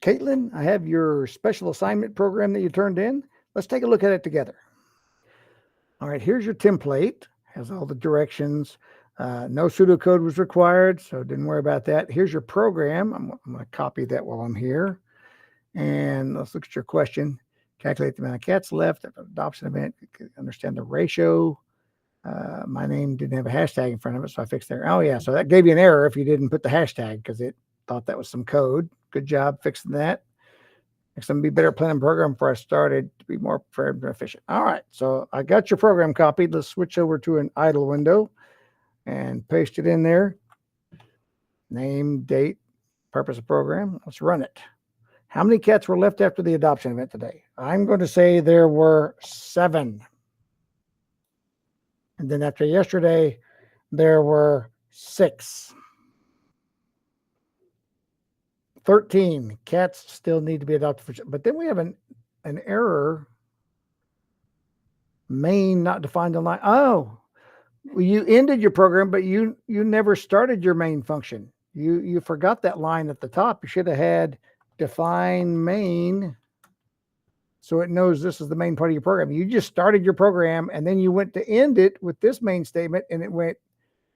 Caitlyn, I have your special assignment program that you turned in. Let's take a look at it together. All right, here's your template. Has all the directions. No pseudocode was required, so didn't worry about that. Here's your program. I'm going to copy that while I'm here. And let's look at your question. Calculate the amount of cats left at the adoption event. Understand the ratio. My name didn't have a hashtag in front of it, so I fixed there. Oh, yeah, so that gave you an error if you didn't put the hashtag because it thought that was some code. Good job fixing that. Next time, be better planning program before I started to be more prepared and efficient. All right, so I got your program copied. Let's switch over to an idle window and paste it in there. Name, date, purpose of program. Let's run it. How many cats were left after the adoption event today? I'm going to say there were 7. And then after yesterday, there were 6. 13 cats still need to be adopted. But then we have an error. Main not defined in line. Oh, well, you ended your program, but you never started your main function. You forgot that line at the top. You should have had define main so it knows this is the main part of your program. You just started your program and then you went to end it with this main statement and it went,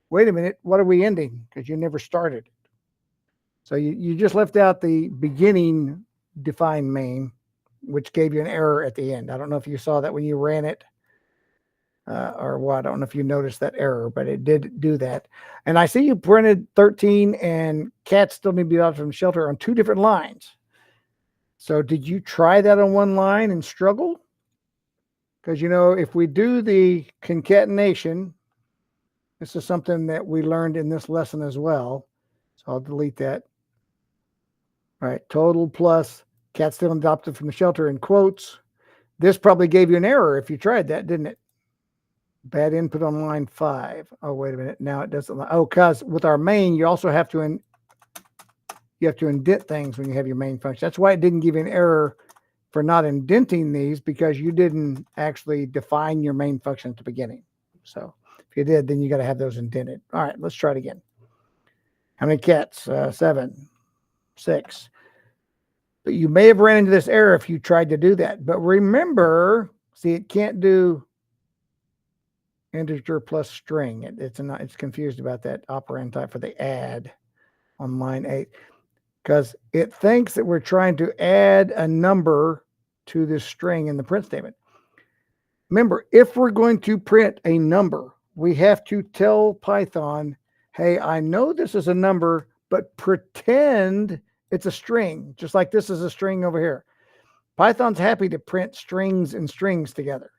wait a minute, what are we ending? Because you never started. So you just left out the beginning define main, which gave you an error at the end. I don't know if you saw that when you ran it or what. I don't know if you noticed that error, but it did do that. And I see you printed 13 and cats still need to be out from the shelter on 2 different lines. So did you try that on one line and struggle? Because, you know, if we do the concatenation, this is something that we learned in this lesson as well. So I'll delete that. All right, total plus cat still adopted from the shelter in quotes. This probably gave you an error if you tried that, didn't it? Bad input on line 5. Oh, wait a minute. Now it doesn't. Oh, because with our main, you also have to indent things when you have your main function. That's why it didn't give you an error for not indenting these, because you didn't actually define your main function at the beginning. So if you did, then you got to have those indented. All right, let's try it again. How many cats? 7, 6. But you may have ran into this error if you tried to do that. But remember, see, it can't do integer plus string. It's confused about that operand type for the add on line 8. Because it thinks that we're trying to add a number to this string in the print statement. Remember, if we're going to print a number, we have to tell Python, hey, I know this is a number, but pretend it's a string, just like this is a string over here. Python's happy to print strings and strings together.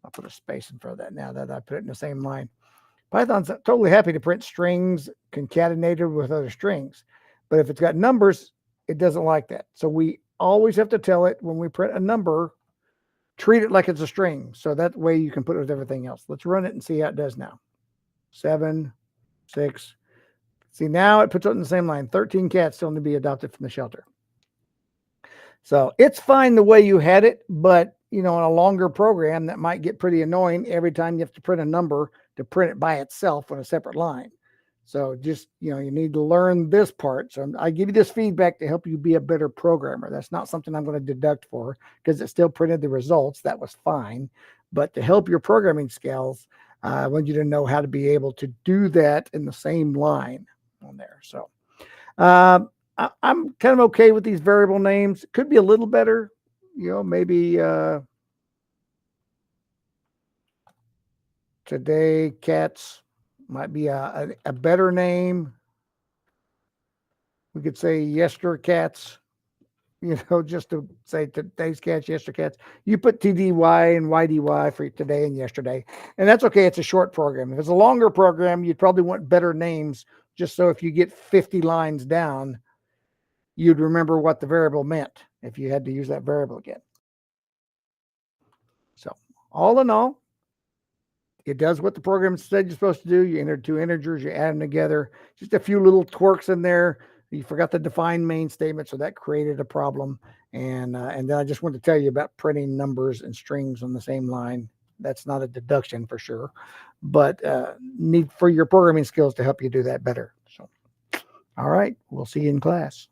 I'll put a space in front of that now that I put it in the same line. Python's totally happy to print strings concatenated with other strings. But if it's got numbers, it doesn't like that. So we always have to tell it when we print a number, treat it like it's a string. So that way you can put it with everything else. Let's run it and see how it does now. 7, 6. See, now it puts it in the same line. 13 cats still need to be adopted from the shelter. So it's fine the way you had it, but you know, in a longer program, that might get pretty annoying every time you have to print a number to print it by itself on a separate line. So just, you know, you need to learn this part. So I give you this feedback to help you be a better programmer. That's not something I'm going to deduct for because it still printed the results. That was fine. But to help your programming skills, I want you to know how to be able to do that in the same line on there. So I'm kind of okay with these variable names. It could be a little better, you know, maybe today cats might be a better name. We could say yester cats, you know, just to say today's cats, yester cats. You put TDY and YDY for today and yesterday, and that's okay. It's a short program. If it's a longer program, you'd probably want better names, just so if you get 50 lines down, you'd remember what the variable meant if you had to use that variable again. So all in all, it does what the program said you're supposed to do. You entered 2 integers, you add them together. Just a few little twerks in there. You forgot the define main statement, so that created a problem. And then I just wanted to tell you about printing numbers and strings on the same line. That's not a deduction for sure, but need for your programming skills to help you do that better. So, all right, we'll see you in class.